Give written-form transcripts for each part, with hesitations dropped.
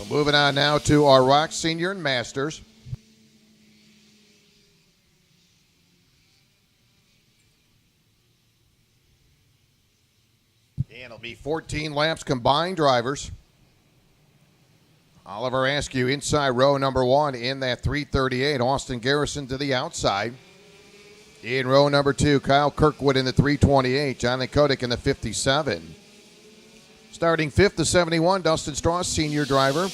So moving on now to our Rock Senior and Masters. And it'll be 14 laps combined drivers. Oliver Askew inside row number 1 in that 338. Austin Garrison to the outside. In row number 2, Kyle Kirkwood in the 328. Jonathan Kotick in the 57. Starting 5th, the 71, Dustin Strauss, senior driver.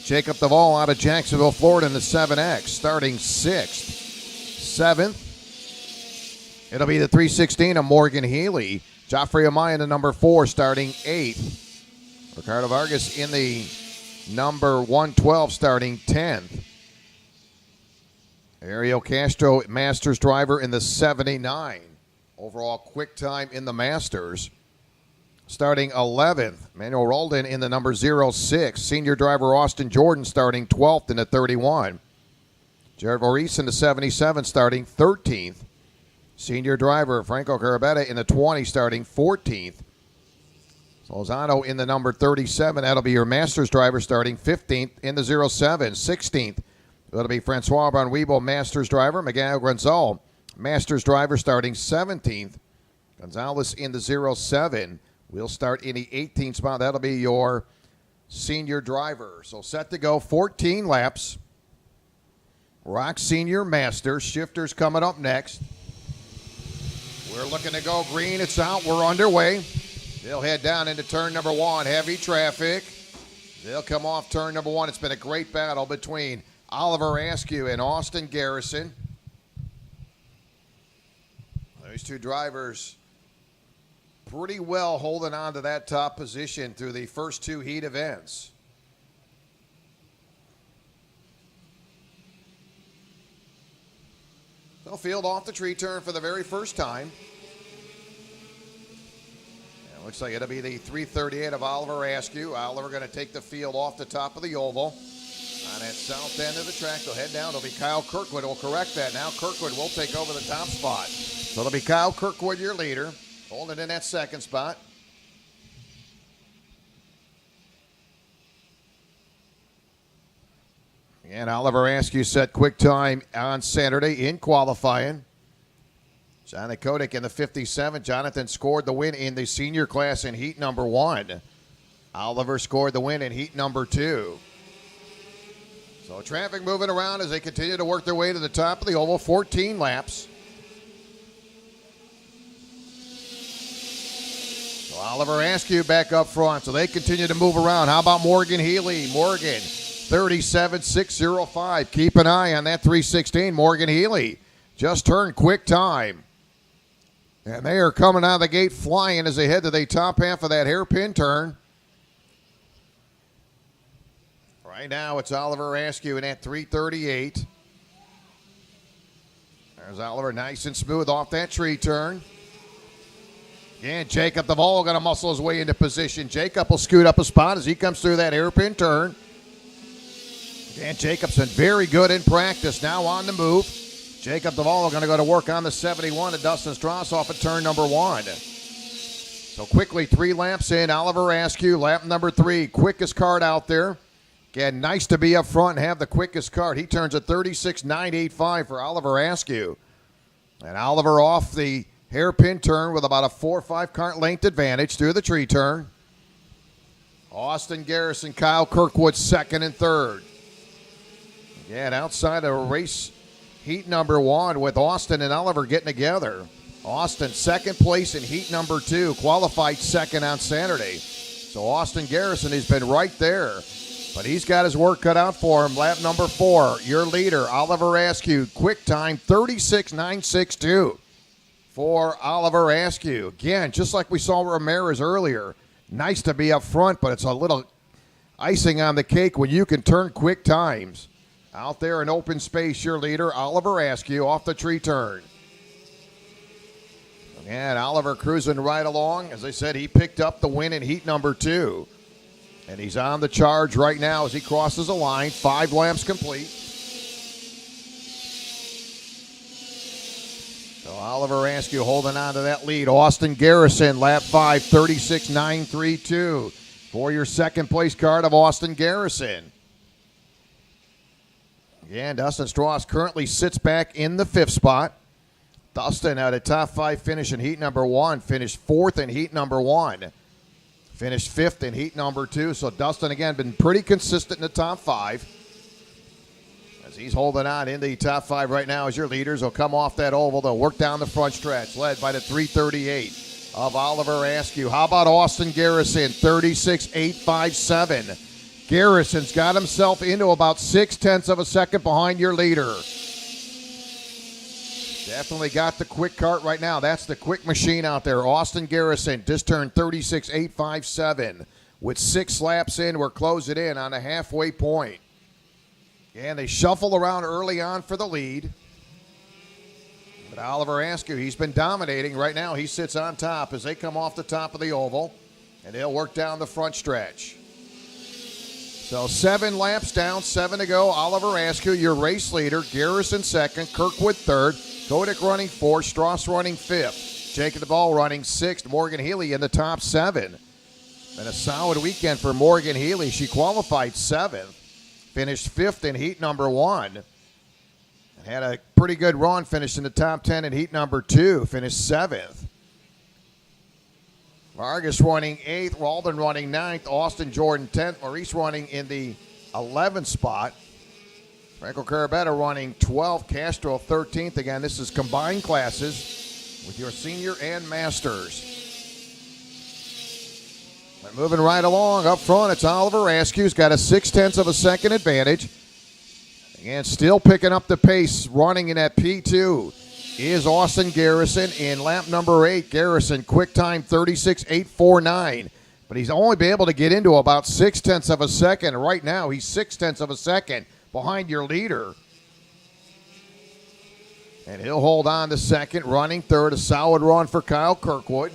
Jacob Duvall out of Jacksonville, Florida in the 7X. Starting 6th. 7th, it'll be the 316 of Morgan Healy. Joffrey Amaya in the number 4, starting 8th. Ricardo Vargas in the number 112, starting 10th. Ariel Castro, Masters driver in the 79. Overall quick time in the Masters. Starting 11th, Manuel Roldan in the number 06. Senior driver Austin Jordan starting 12th in the 31. Jared Voorhees in the 77 starting 13th. Senior driver Franco Carabetta in the 20 starting 14th. Lozano in the number 37. That'll be your Masters driver starting 15th in the 07. 16th, that'll be Francois Bonwibo, Masters driver. Miguel Granzal, Masters driver starting 17th. Gonzalez in the 07. We'll start in the 18th spot. That'll be your senior driver. So set to go 14 laps. Rock Senior Masters. Shifters coming up next. We're looking to go green. It's out. We're underway. They'll head down into turn number 1. Heavy traffic. They'll come off turn number 1. It's been a great battle between Oliver Askew and Austin Garrison. Those two drivers pretty well holding on to that top position through the first 2 heat events. They'll field off the tree turn for the very first time. It looks like it'll be the 338 of Oliver Askew. Oliver going to take the field off the top of the oval. On that south end of the track, they'll head down. It'll be Kyle Kirkwood who will correct that. Now Kirkwood will take over the top spot. So it'll be Kyle Kirkwood, your leader, holding in that second spot. And Oliver Askew set quick time on Saturday in qualifying. Jonathan Kotick in the 57. Jonathan scored the win in the senior class in heat number 1. Oliver scored the win in heat number 2. So traffic moving around as they continue to work their way to the top of the oval. 14 laps. So Oliver Askew back up front. So they continue to move around. How about Morgan Healy? Morgan, 37.605. Keep an eye on that 316. Morgan Healy just turned quick time. And they are coming out of the gate flying as they head to the top half of that hairpin turn. Right now it's Oliver Askew in that 338. There's Oliver nice and smooth off that tree turn. And Jacob Duvall going to muscle his way into position. Jacob will scoot up a spot as he comes through that hairpin turn. And Jacob's been very good in practice. Now on the move. Jacob Duvall going to go to work on the 71 of Dustin Strauss off of turn number 1. So quickly 3 laps in. Oliver Askew, lap number 3. Quickest card out there. Again, nice to be up front and have the quickest card. He turns a 36.985 for Oliver Askew. And Oliver off the hairpin turn with about a 4 or 5 car length advantage through the tree turn. Austin Garrison, Kyle Kirkwood second and third. Again, outside of race heat number 1 with Austin and Oliver getting together. Austin second place in heat number 2, qualified second on Saturday. So Austin Garrison has been right there, but he's got his work cut out for him. Lap number 4, your leader, Oliver Askew, quick time 36.962 for Oliver Askew. Again, just like we saw Ramirez earlier, nice to be up front, but it's a little icing on the cake when you can turn quick times. Out there in open space, your leader, Oliver Askew, off the tree turn. And Oliver cruising right along. As I said, he picked up the win in heat number 2. And he's on the charge right now as he crosses the line. 5 laps complete. So Oliver Askew holding on to that lead. Austin Garrison, lap 5, 36.932. for your second place card of Austin Garrison. Again, Dustin Strauss currently sits back in the 5th spot. Dustin had a top 5 finish in heat number 1, finished 4th in heat number 1, finished 5th in heat number 2. So Dustin, again, been pretty consistent in the top 5. As he's holding on in the top 5 right now as your leaders will come off that oval. They'll work down the front stretch, led by the 338 of Oliver Askew. How about Austin Garrison, 36.857. Garrison's got himself into about 0.6 of a second behind your leader. Definitely got the quick cart right now. That's the quick machine out there. Austin Garrison just turned 36.857. With 6 laps in, we're closing in on the halfway point. And they shuffle around early on for the lead. But Oliver Askew, he's been dominating right now. He sits on top as they come off the top of the oval. And they'll work down the front stretch. So 7 laps down, 7 to go. Oliver Askew, your race leader. Garrison second, Kirkwood third. Kodak running 4th, Strauss running 5th. Jacob DeVaul running 6th. Morgan Healy in the top 7. Been a solid weekend for Morgan Healy. She qualified 7th. Finished 5th in heat number 1. And had a pretty good run, finished in the top 10 in heat number 2. Finished 7th. Vargas running 8th. Walden running 9th. Austin Jordan 10th. Maurice running in the 11th spot. Franco Carabetta running 12th. Castro 13th. Again, this is combined classes with your senior and masters. But moving right along up front, it's Oliver Askew's got a 0.6 of a second advantage. And still picking up the pace, running in at P2 is Austin Garrison in lap number 8. Garrison, quick time 36.849. But he's only been able to get into about 0.6 of a second. Right now, he's 0.6 of a second behind your leader. And he'll hold on to second, running third. A solid run for Kyle Kirkwood.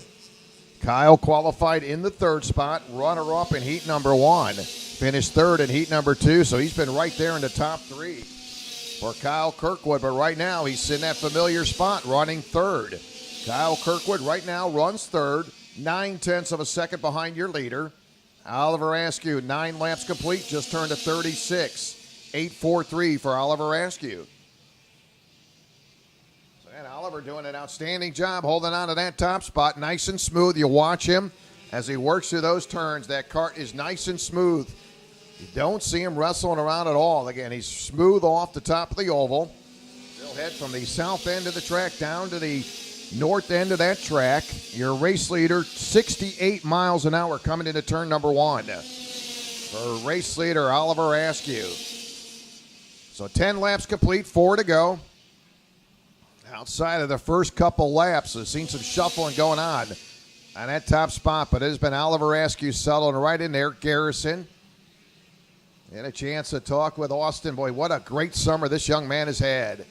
Kyle qualified in the 3rd spot, runner-up in heat number 1. Finished 3rd in heat number 2, so he's been right there in the top 3 for Kyle Kirkwood. But right now, he's in that familiar spot, running 3rd. Kyle Kirkwood right now runs 3rd, 0.9 of a second behind your leader. Oliver Askew, 9 laps complete, just turned to 36.843 for Oliver Askew. And Oliver doing an outstanding job holding on to that top spot, nice and smooth. You watch him as he works through those turns. That cart is nice and smooth. You don't see him wrestling around at all. Again, he's smooth off the top of the oval. He'll head from the south end of the track down to the north end of that track. Your race leader, 68 miles an hour coming into turn number 1 for race leader Oliver Askew. So 10 laps complete, 4 to go. Outside of the first couple laps, we've seen some shuffling going on that top spot, but it has been Oliver Askew settling right in there. Garrison had a chance to talk with Austin. Boy, what a great summer this young man has had.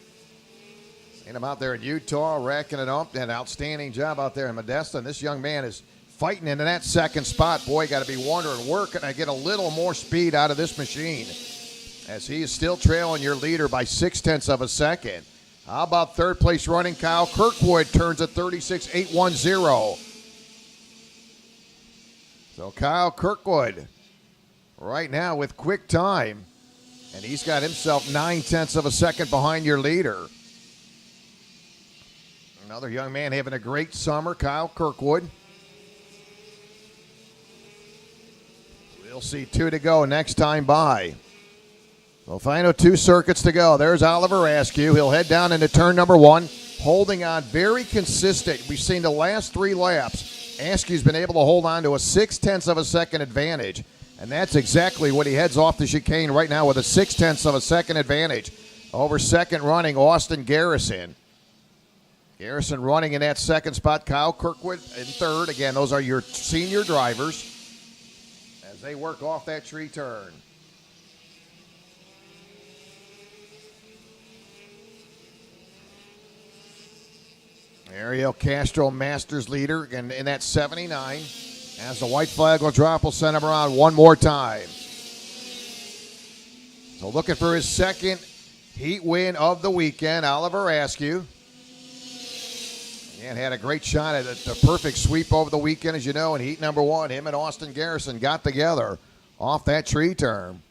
Seen him out there in Utah, racking it up. Did an outstanding job out there in Modesto. And this young man is fighting into that 2nd spot. Boy, got to be wondering, where can I get a little more speed out of this machine? As he is still trailing your leader by 0.6 of a second. How about 3rd place running Kyle Kirkwood turns at 36.810. So Kyle Kirkwood right now with quick time. And he's got himself 0.9 of a second behind your leader. Another young man having a great summer, Kyle Kirkwood. We'll see 2 to go next time by. So final 2 circuits to go. There's Oliver Askew. He'll head down into turn number 1, holding on very consistent. We've seen the last 3 laps. Askew's been able to hold on to a 0.6 of a second advantage. And that's exactly what he heads off the chicane right now with a 0.6 of a second advantage over second running Austin Garrison. Garrison running in that 2nd spot. Kyle Kirkwood in 3rd. Again, those are your senior drivers as they work off that tree turn. Ariel Castro, Masters leader, and in that 79. As the white flag will drop, we'll send him around one more time. So looking for his 2nd heat win of the weekend, Oliver Askew. And had a great shot at the perfect sweep over the weekend, as you know, in heat number 1. Him and Austin Garrison got together off that tree turn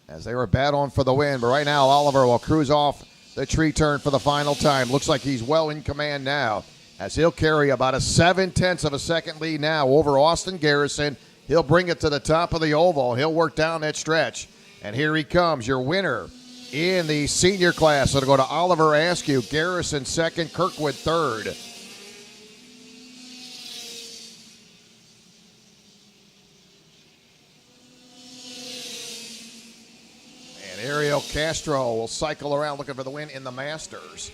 as they were battling for the win. But right now, Oliver will cruise off the tree turn for the final time. Looks like he's well in command now, as he'll carry about a 0.7 of a second lead now over Austin Garrison. He'll bring it to the top of the oval. He'll work down that stretch. And here he comes, your winner in the senior class. It'll go to Oliver Askew. Garrison second, Kirkwood third. Ariel Castro will cycle around looking for the win in the Masters.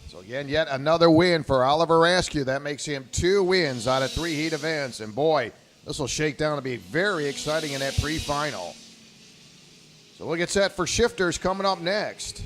So again, yet another win for Oliver Askew. That makes him 2 wins out of 3 heat events. And boy, this will shake down to be very exciting in that pre-final. So we'll get set for shifters coming up next.